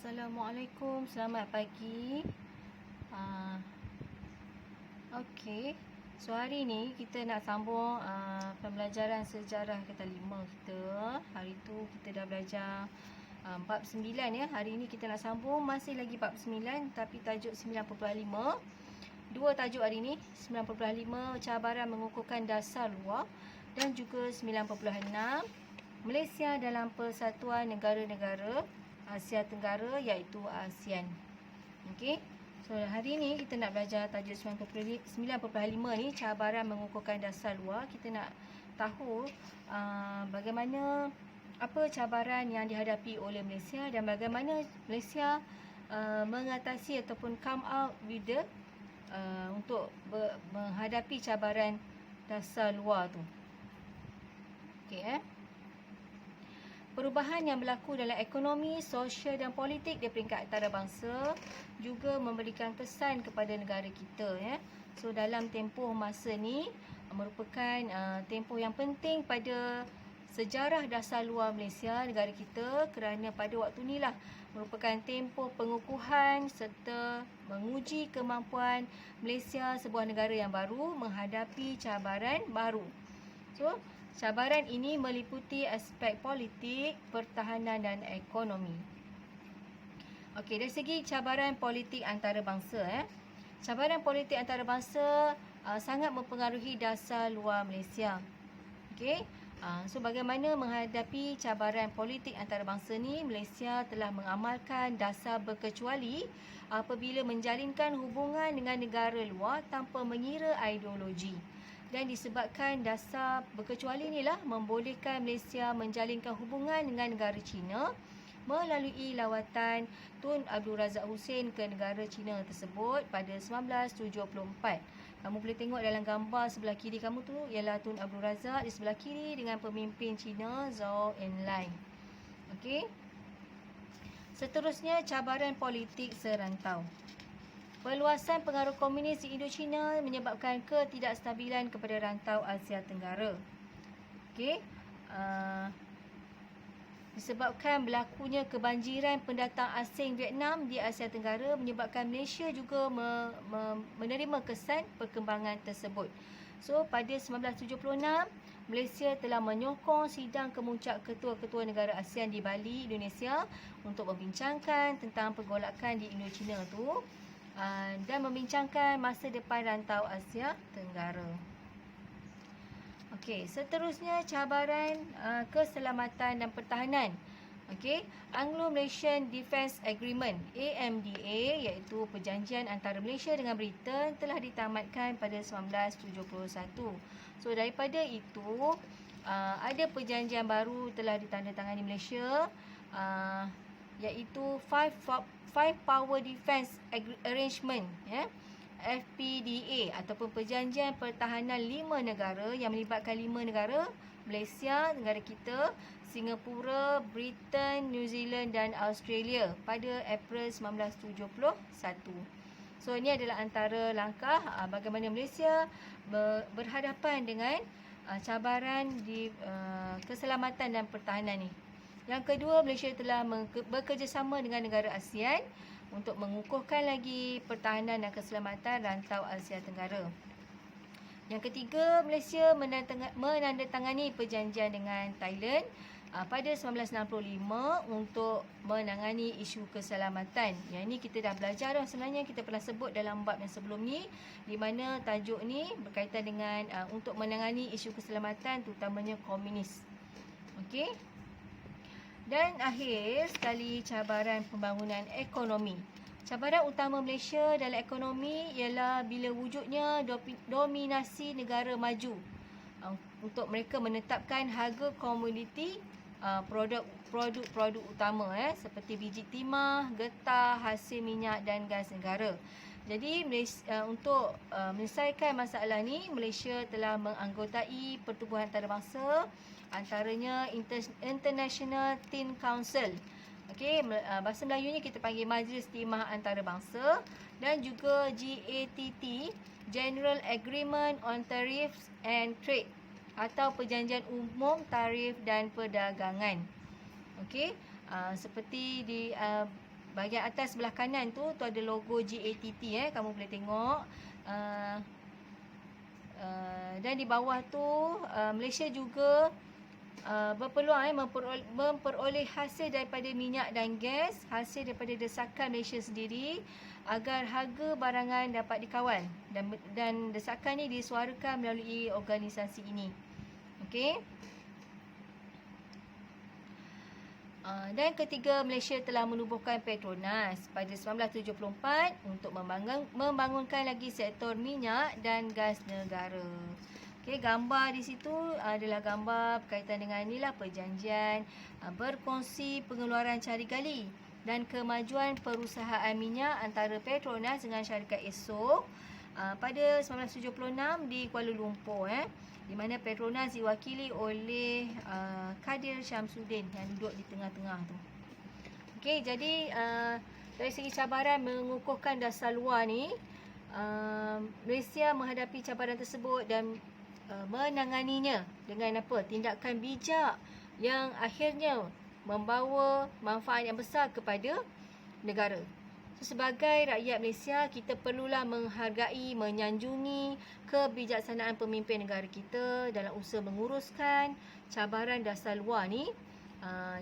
Assalamualaikum, selamat pagi. Okey, so hari ni kita nak sambung pembelajaran sejarah Kota 5 kita. Hari tu kita dah belajar bab 9 ya. Hari ni kita nak sambung masih lagi bab 9 tapi tajuk 9.5. Dua tajuk hari ni, 9.5 cabaran mengukuhkan dasar luar dan juga 9.6 Malaysia dalam Persatuan Negara-Negara Asia Tenggara iaitu ASEAN. Okey. So hari ni kita nak belajar tajuk 9.5 ni, cabaran mengukuhkan dasar luar. Kita nak tahu bagaimana apa cabaran yang dihadapi oleh Malaysia dan bagaimana Malaysia mengatasi ataupun come out with the untuk menghadapi cabaran dasar luar tu. Okey. Perubahan yang berlaku dalam ekonomi, sosial dan politik di peringkat antarabangsa juga memberikan kesan kepada negara kita ya. So dalam tempoh masa ni merupakan tempoh yang penting pada sejarah dasar luar Malaysia, negara kita, kerana pada waktu inilah merupakan tempoh pengukuhan serta menguji kemampuan Malaysia sebuah negara yang baru menghadapi cabaran baru. So cabaran ini meliputi aspek politik, pertahanan dan ekonomi. Okey, dari segi cabaran politik antarabangsa cabaran politik antarabangsa sangat mempengaruhi dasar luar Malaysia. Okey. So bagaimana menghadapi cabaran politik antarabangsa ni? Malaysia telah mengamalkan dasar berkecuali apabila menjalinkan hubungan dengan negara luar tanpa mengira ideologi. Dan disebabkan dasar berkecuali inilah membolehkan Malaysia menjalinkan hubungan dengan negara China melalui lawatan Tun Abdul Razak Hussein ke negara China tersebut pada 1974. Kamu boleh tengok dalam gambar sebelah kiri kamu tu ialah Tun Abdul Razak, di sebelah kiri dengan pemimpin China Zhou Enlai. Okey. Seterusnya cabaran politik serantau. Perluasan pengaruh komunis di Indochina menyebabkan ketidakstabilan kepada rantau Asia Tenggara. Okey. Disebabkan berlakunya kebanjiran pendatang asing Vietnam di Asia Tenggara menyebabkan Malaysia juga menerima kesan perkembangan tersebut. So pada 1976 Malaysia telah menyokong sidang kemuncak ketua-ketua negara ASEAN di Bali, Indonesia untuk membincangkan tentang pergolakan di Indochina tu dan membincangkan masa depan rantau Asia Tenggara. Okey, seterusnya cabaran keselamatan dan pertahanan. Okey, Anglo-Malaysian Defence Agreement AMDA iaitu perjanjian antara Malaysia dengan Britain telah ditamatkan pada 1971. So daripada itu ada perjanjian baru telah ditandatangani Malaysia iaitu Five Power Defence Arrangement ya. FPDA ataupun Perjanjian Pertahanan 5 negara yang melibatkan 5 negara, Malaysia, negara kita, Singapura, Britain, New Zealand dan Australia pada April 1971. So ini adalah antara langkah bagaimana Malaysia berhadapan dengan cabaran di keselamatan dan pertahanan ni. Yang kedua, Malaysia telah bekerjasama dengan negara ASEAN untuk mengukuhkan lagi pertahanan dan keselamatan rantau Asia Tenggara. Yang ketiga, Malaysia menandatangani perjanjian dengan Thailand pada 1965 untuk menangani isu keselamatan. Yang ini kita dah belajar dah sebenarnya, kita pernah sebut dalam bab yang sebelum ni, di mana tajuk ni berkaitan dengan untuk menangani isu keselamatan terutamanya komunis. Okey. Dan akhir sekali, cabaran pembangunan ekonomi. Cabaran utama Malaysia dalam ekonomi ialah bila wujudnya dominasi negara maju untuk mereka menetapkan harga komoditi produk-produk utama seperti biji timah, getah, hasil minyak dan gas negara. Jadi untuk menyelesaikan masalah ni, Malaysia telah menganggotai pertubuhan antarabangsa, antaranya International Tin Council. Okey, bahasa Melayunya kita panggil Majlis Timah Antarabangsa, dan juga GATT, General Agreement on Tariffs and Trade atau Perjanjian Umum Tarif dan Perdagangan. Okey, seperti bahagian atas sebelah kanan tu ada logo GATT kamu boleh tengok. Dan di bawah tu Malaysia juga berpeluang memperoleh hasil daripada minyak dan gas, hasil daripada desakan Malaysia sendiri agar harga barangan dapat dikawal, dan desakan ni disuarakan melalui organisasi ini. Okey. Dan ketiga, Malaysia telah menubuhkan Petronas pada 1974 untuk membangunkan lagi sektor minyak dan gas negara. Okey, gambar di situ adalah gambar berkaitan dengan inilah perjanjian berkongsi pengeluaran cari gali dan kemajuan perusahaan minyak antara Petronas dengan syarikat Esso pada 1976 di Kuala Lumpur, di mana Petronas diwakili oleh Kadir Syamsuddin yang duduk di tengah-tengah tu. Okey, jadi dari segi cabaran mengukuhkan dasar luar ni, Malaysia menghadapi cabaran tersebut dan menanganinya dengan apa? Tindakan bijak yang akhirnya membawa manfaat yang besar kepada negara. So, sebagai rakyat Malaysia, kita perlulah menghargai, menyanjungi kebijaksanaan pemimpin negara kita dalam usaha menguruskan cabaran dasar luar ni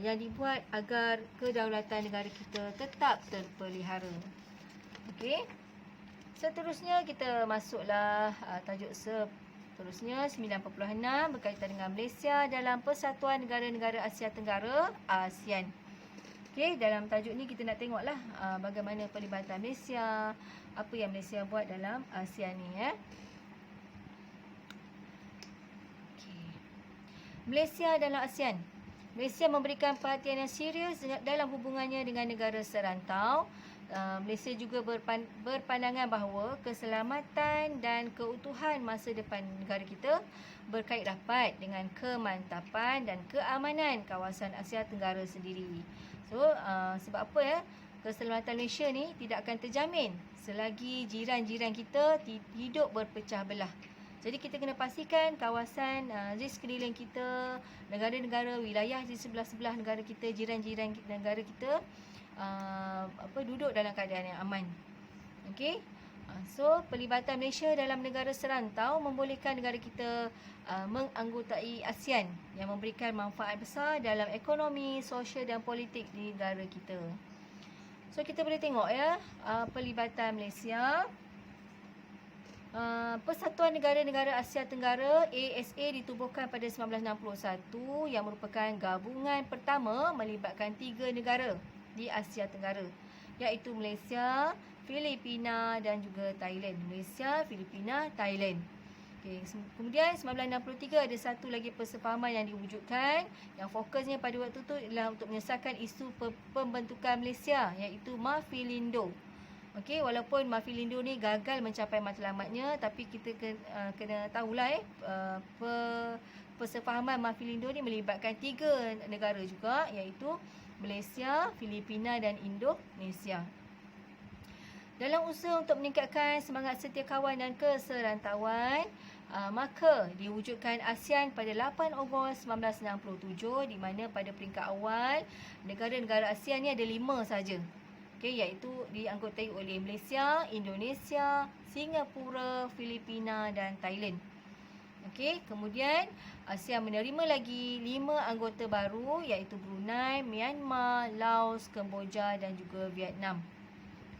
yang dibuat agar kedaulatan negara kita tetap terpelihara. Okey. Seterusnya kita masuklah tajuk seterusnya 9.6 berkaitan dengan Malaysia dalam Persatuan Negara-Negara Asia Tenggara (ASEAN). Okey, dalam tajuk ni kita nak tengoklah bagaimana pelibatan Malaysia, apa yang Malaysia buat dalam ASEAN ni Okey. Malaysia dalam ASEAN. Malaysia memberikan perhatian yang serius dalam hubungannya dengan negara serantau. Malaysia juga berpandangan bahawa keselamatan dan keutuhan masa depan negara kita berkait rapat dengan kemantapan dan keamanan kawasan Asia Tenggara sendiri. So, sebab apa keselamatan Malaysia ni tidak akan terjamin selagi jiran-jiran kita hidup berpecah belah. Jadi kita kena pastikan kawasan di sekeliling kita, negara-negara, wilayah di sebelah-sebelah negara kita, jiran-jiran negara kita duduk dalam keadaan yang aman. Okey. So, pelibatan Malaysia dalam negara serantau membolehkan negara kita menganggotai ASEAN yang memberikan manfaat besar dalam ekonomi, sosial dan politik di negara kita. So, kita boleh tengok pelibatan Malaysia. Persatuan Negara-Negara Asia Tenggara ASA ditubuhkan pada 1961 yang merupakan gabungan pertama melibatkan 3 negara di Asia Tenggara, iaitu Malaysia, Filipina dan juga Thailand. Malaysia, Filipina, Thailand. Okay. Kemudian 1963 ada satu lagi persefahaman yang diwujudkan yang fokusnya pada waktu itu adalah untuk menyelesaikan isu pembentukan Malaysia, iaitu Mafilindo. Okey, walaupun Mafilindo ni gagal mencapai matlamatnya, tapi kita kena tahulah persefahaman Mafilindo ni melibatkan 3 negara juga, iaitu Malaysia, Filipina dan Indonesia. Dalam usaha untuk meningkatkan semangat setiakawan dan keserantauan, maka diwujudkan ASEAN pada 8 Ogos 1967, di mana pada peringkat awal negara-negara ASEAN ni ada 5 saja. Okey, iaitu dianggotai oleh Malaysia, Indonesia, Singapura, Filipina dan Thailand. Okey, kemudian ASEAN menerima lagi 5 anggota baru, iaitu Brunei, Myanmar, Laos, Kemboja dan juga Vietnam.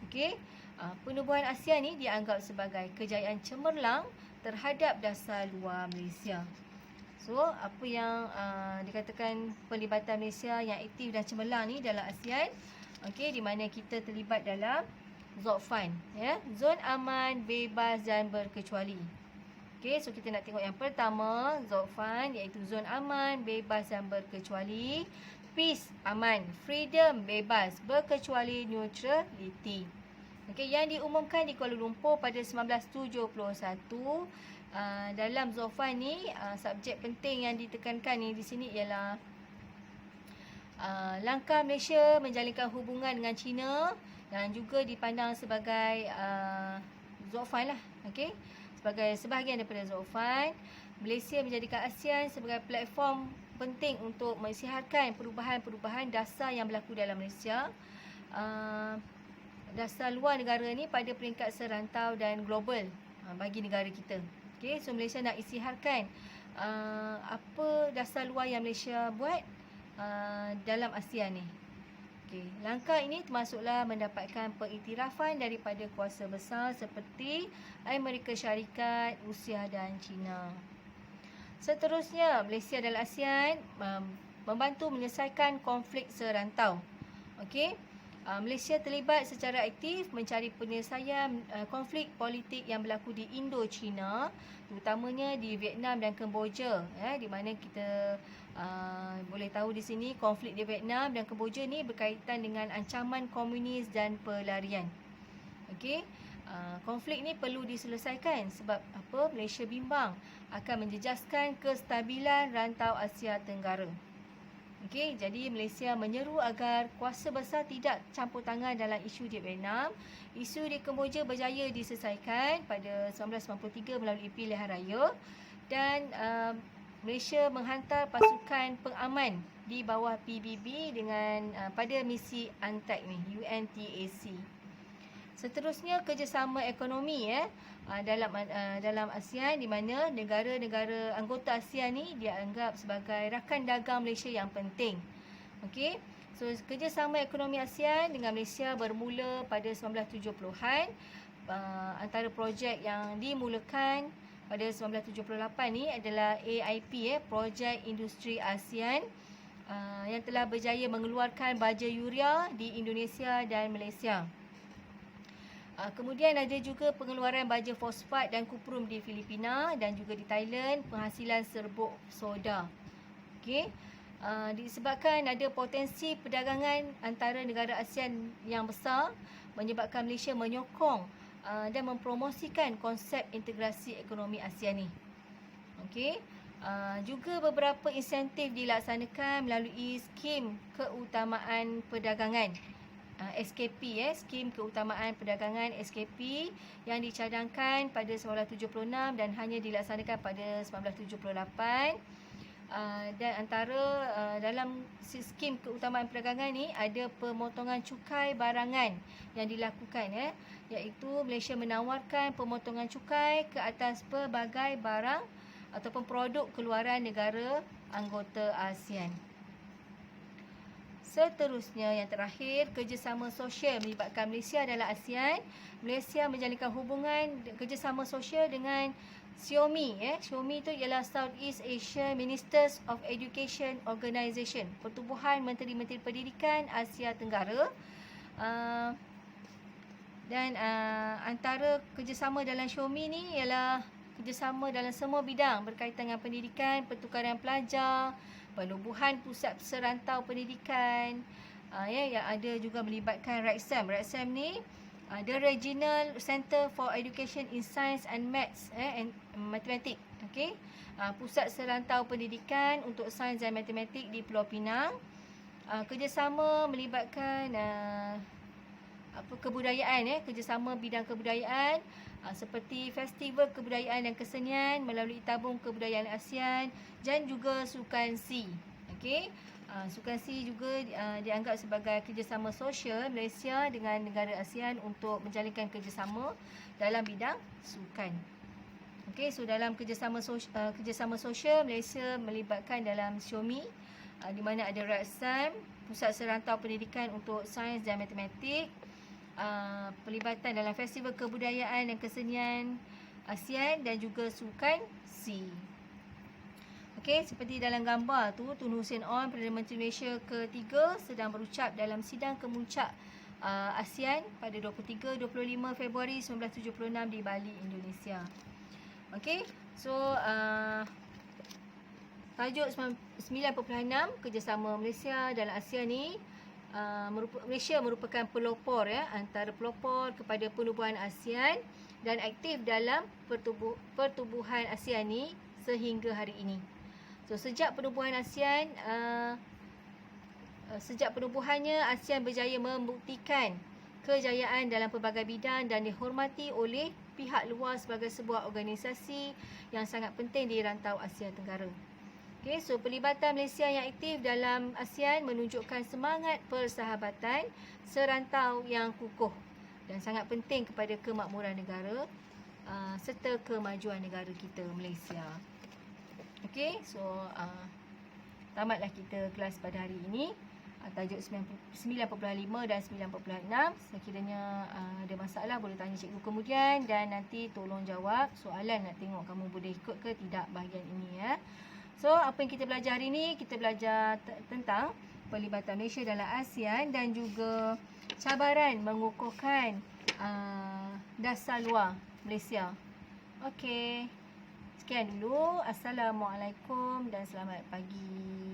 Okey, penubuhan ASEAN ni dianggap sebagai kejayaan cemerlang terhadap dasar luar Malaysia. So, apa yang dikatakan pelibatan Malaysia yang aktif dan cemerlang ni dalam ASEAN, okey, di mana kita terlibat dalam ZOFAN, zon aman, bebas dan berkecuali. Okey, so kita nak tengok yang pertama, ZOFAN, iaitu zon aman, bebas dan berkecuali. Peace, aman. Freedom, bebas. Berkecuali, neutrality. Okey, yang diumumkan di Kuala Lumpur pada 1971. Dalam ZOFAN ni, subjek penting yang ditekankan ni di sini ialah langkah Malaysia menjalinkan hubungan dengan China dan juga dipandang sebagai ZOFAN lah. Okey, sebagai sebahagian daripada ZOFAN, Malaysia menjadikan ASEAN sebagai platform penting untuk mensiharkan perubahan-perubahan dasar yang berlaku dalam Malaysia. dasar luar negara ni pada peringkat serantau dan global bagi negara kita. Okey, so Malaysia nak isytiharkan apa dasar luar yang Malaysia buat dalam ASEAN ni. Okey, langkah ini termasuklah mendapatkan pengiktirafan daripada kuasa besar seperti Amerika Syarikat, Rusia dan China. Seterusnya, Malaysia dan ASEAN membantu menyelesaikan konflik serantau. Okey, Malaysia terlibat secara aktif mencari penyelesaian konflik politik yang berlaku di Indo-China, terutamanya di Vietnam dan Kemboja, di mana kita boleh tahu di sini konflik di Vietnam dan Kemboja ni berkaitan dengan ancaman komunis dan pelarian. Okey, konflik ni perlu diselesaikan sebab apa? Malaysia bimbang akan menjejaskan kestabilan rantau Asia Tenggara. Okey, jadi Malaysia menyeru agar kuasa besar tidak campur tangan dalam isu di Vietnam. Isu di Kemboja berjaya diselesaikan pada 1993 melalui pilihan raya dan Malaysia menghantar pasukan pengaman di bawah PBB dengan pada misi UNTAC ni, UNTAC. Seterusnya, kerjasama ekonomi dalam ASEAN, di mana negara-negara anggota ASEAN ni dianggap sebagai rakan dagang Malaysia yang penting. Okey, so kerjasama ekonomi ASEAN dengan Malaysia bermula pada 1970-an. Antara projek yang dimulakan pada 1978 ni adalah AIP, Projek Industri ASEAN, yang telah berjaya mengeluarkan baja yuria di Indonesia dan Malaysia. Kemudian ada juga pengeluaran baja fosfat dan kuprum di Filipina dan juga di Thailand, penghasilan serbuk soda. Okey, disebabkan ada potensi perdagangan antara negara ASEAN yang besar, menyebabkan Malaysia menyokong dan mempromosikan konsep integrasi ekonomi ASEAN ni. Okey, juga beberapa insentif dilaksanakan melalui skim keutamaan perdagangan. SKP, Skim Keutamaan Perdagangan SKP, yang dicadangkan pada 1976 dan hanya dilaksanakan pada 1978. Dan antara dalam skim keutamaan perdagangan ni ada pemotongan cukai barangan yang dilakukan, iaitu Malaysia menawarkan pemotongan cukai ke atas pelbagai barang ataupun produk keluaran negara anggota ASEAN. Seterusnya, yang terakhir, kerjasama sosial melibatkan Malaysia dalam ASEAN. Malaysia menjalinkan hubungan kerjasama sosial dengan SEOMI. SEOMI itu ialah Southeast Asia Ministers of Education Organisation, Pertubuhan Menteri-Menteri Pendidikan Asia Tenggara. Dan antara kerjasama dalam SEOMI ni ialah kerjasama dalam semua bidang berkaitan dengan pendidikan, pertukaran pelajar, penubuhan pusat serantau pendidikan, yang ada juga melibatkan RACSAM. RACSAM ni The Regional Center for Education in Science and Maths and Mathematics. Okey, pusat serantau pendidikan untuk sains dan matematik di Pulau Pinang. Kerjasama melibatkan kebudayaan, kerjasama bidang kebudayaan, seperti festival kebudayaan dan kesenian melalui tabung kebudayaan ASEAN dan juga sukan SEA. Okey, sukan SEA juga dianggap sebagai kerjasama sosial Malaysia dengan negara ASEAN untuk menjalinkan kerjasama dalam bidang sukan. Okey, so dalam kerjasama sosial Malaysia melibatkan dalam SEOMI, di mana ada RACSAM, Pusat Serantau Pendidikan untuk Sains dan Matematik, pelibatan dalam festival kebudayaan dan kesenian ASEAN dan juga sukan SEA. Okey, seperti dalam gambar tu, Tun Hussein Onn, Perdana Menteri Malaysia ketiga, sedang berucap dalam sidang kemuncak ASEAN pada 23-25 Februari 1976 di Bali, Indonesia. Okey, so tajuk 9.6 kerjasama Malaysia dalam ASEAN ni, Malaysia merupakan pelopor, antara pelopor kepada penubuhan ASEAN dan aktif dalam pertubuhan ASEAN ni sehingga hari ini. So sejak penubuhannya ASEAN berjaya membuktikan kejayaan dalam pelbagai bidang dan dihormati oleh pihak luar sebagai sebuah organisasi yang sangat penting di rantau Asia Tenggara. Okey, so pelibatan Malaysia yang aktif dalam ASEAN menunjukkan semangat persahabatan serantau yang kukuh dan sangat penting kepada kemakmuran negara serta kemajuan negara kita Malaysia. Okey, so tamatlah kita kelas pada hari ini. Tajuk 9.5 dan 9.6. Sekiranya ada masalah boleh tanya cikgu kemudian dan nanti tolong jawab soalan, nak tengok kamu boleh ikut ke tidak bahagian ini ya. So apa yang kita belajar hari ni, kita belajar tentang pelibatan Malaysia dalam ASEAN dan juga cabaran mengukuhkan dasar luar Malaysia. Okey. Sekian dulu. Assalamualaikum dan selamat pagi.